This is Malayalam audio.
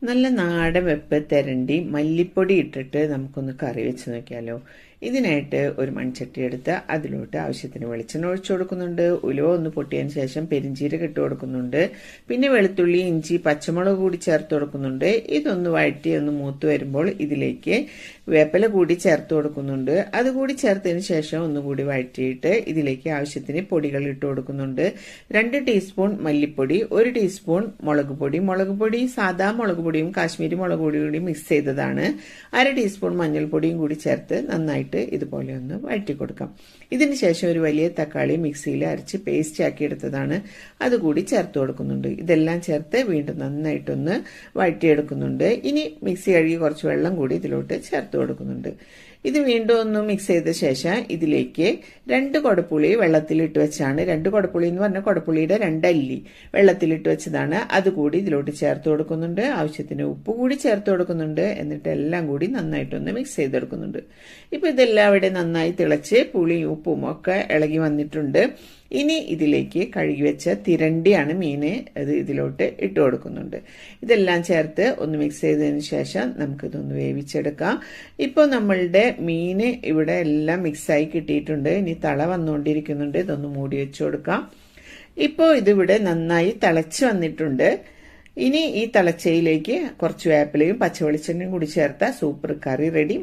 നല്ല നാടൻ വെപ്പ് തെരണ്ടി മല്ലിപ്പൊടി ഇട്ടിട്ട് നമുക്കൊന്ന് കറി വെച്ച് നോക്കിയാലോ. ഇതിനായിട്ട് ഒരു മൺചട്ടി എടുത്ത് അതിലോട്ട് ആവശ്യത്തിന് വെളിച്ചെണ്ണ ഒഴിച്ചു കൊടുക്കുന്നുണ്ട്. ഉലുവ ഒന്ന് പൊട്ടിയതിന് ശേഷം പെരിഞ്ചീരകം ഇട്ട് കൊടുക്കുന്നുണ്ട്. പിന്നെ വെളുത്തുള്ളി, ഇഞ്ചി, പച്ചമുളക് കൂടി ചേർത്ത് കൊടുക്കുന്നുണ്ട്. ഇതൊന്ന് വഴറ്റി ഒന്ന് മൂത്ത് വരുമ്പോൾ ഇതിലേക്ക് വേപ്പില കൂടി ചേർത്ത് കൊടുക്കുന്നുണ്ട്. അതുകൂടി ചേർത്തതിന് ശേഷം ഒന്നുകൂടി വഴറ്റിയിട്ട് ഇതിലേക്ക് ആവശ്യത്തിന് പൊടികൾ ഇട്ട് കൊടുക്കുന്നുണ്ട്. 2 ടീസ്പൂൺ മല്ലിപ്പൊടി, 1 ടീസ്പൂൺ മുളക് പൊടി സാധാ മുളക് പൊടിയും കാശ്മീരി മുളക് പൊടിയും കൂടി മിക്സ് ചെയ്തതാണ്. 1/2 ടീസ്പൂൺ മഞ്ഞൾപ്പൊടിയും കൂടി ചേർത്ത് നന്നായിട്ട് ഇതുപോലെ ഒന്ന് വഴറ്റി കൊടുക്കാം. ഇതിന് ശേഷം ഒരു വലിയ തക്കാളി മിക്സിയിൽ അരച്ച് പേസ്റ്റ് ആക്കി എടുത്തതാണ്, അതുകൂടി ചേർത്ത് കൊടുക്കുന്നുണ്ട്. ഇതെല്ലാം ചേർത്ത് വീണ്ടും നന്നായിട്ടൊന്ന് വഴറ്റിയെടുക്കുന്നുണ്ട്. ഇനി മിക്സി കഴുകി കുറച്ച് വെള്ളം കൂടി ഇതിലോട്ട് ചേർത്ത് കൊടുക്കുന്നുണ്ട്. ഇത് വീണ്ടും ഒന്ന് മിക്സ് ചെയ്ത ശേഷം ഇതിലേക്ക് 2 കൊടപ്പുളി വെള്ളത്തിലിട്ട് വെച്ചാണ്. 2 കൊടപ്പുളി എന്ന് പറഞ്ഞാൽ കൊടപ്പുളിയുടെ 2 അല്ലി വെള്ളത്തിലിട്ട് വെച്ചതാണ്. അതുകൂടി ഇതിലോട്ട് ചേർത്ത് കൊടുക്കുന്നുണ്ട്. ആവശ്യത്തിന് ഉപ്പ് കൂടി ചേർത്ത് കൊടുക്കുന്നുണ്ട്. എന്നിട്ട് എല്ലാം കൂടി നന്നായിട്ടൊന്ന് മിക്സ് ചെയ്തെടുക്കുന്നുണ്ട്. ഇപ്പൊ ഇതെല്ലാം ഇവിടെ നന്നായി തിളച്ച് പുളിയും ഉപ്പും ഒക്കെ ഇളകി വന്നിട്ടുണ്ട്. ഇനി ഇതിലേക്ക് കഴുകി വെച്ച തിരണ്ടിയാണ് മീന്, അത് ഇതിലോട്ട് ഇട്ട് കൊടുക്കുന്നുണ്ട്. ഇതെല്ലാം ചേർത്ത് ഒന്ന് മിക്സ് ചെയ്തതിന് ശേഷം നമുക്കിതൊന്ന് വേവിച്ചെടുക്കാം. ഇപ്പോൾ നമ്മളുടെ മീന് ഇവിടെ എല്ലാം മിക്സായി കിട്ടിയിട്ടുണ്ട്. ഇനി തള വന്നുകൊണ്ടിരിക്കുന്നുണ്ട്. ഇതൊന്ന് മൂടി വെച്ചു കൊടുക്കാം. ഇപ്പോൾ ഇതിവിടെ നന്നായി തിളച്ച് വന്നിട്ടുണ്ട്. ഇനി ഈ തിളച്ചയിലേക്ക് കുറച്ച് വേപ്പിലയും പച്ചവെളിച്ചെണ്ണയും കൂടി ചേർത്ത സൂപ്പർ കറി റെഡി.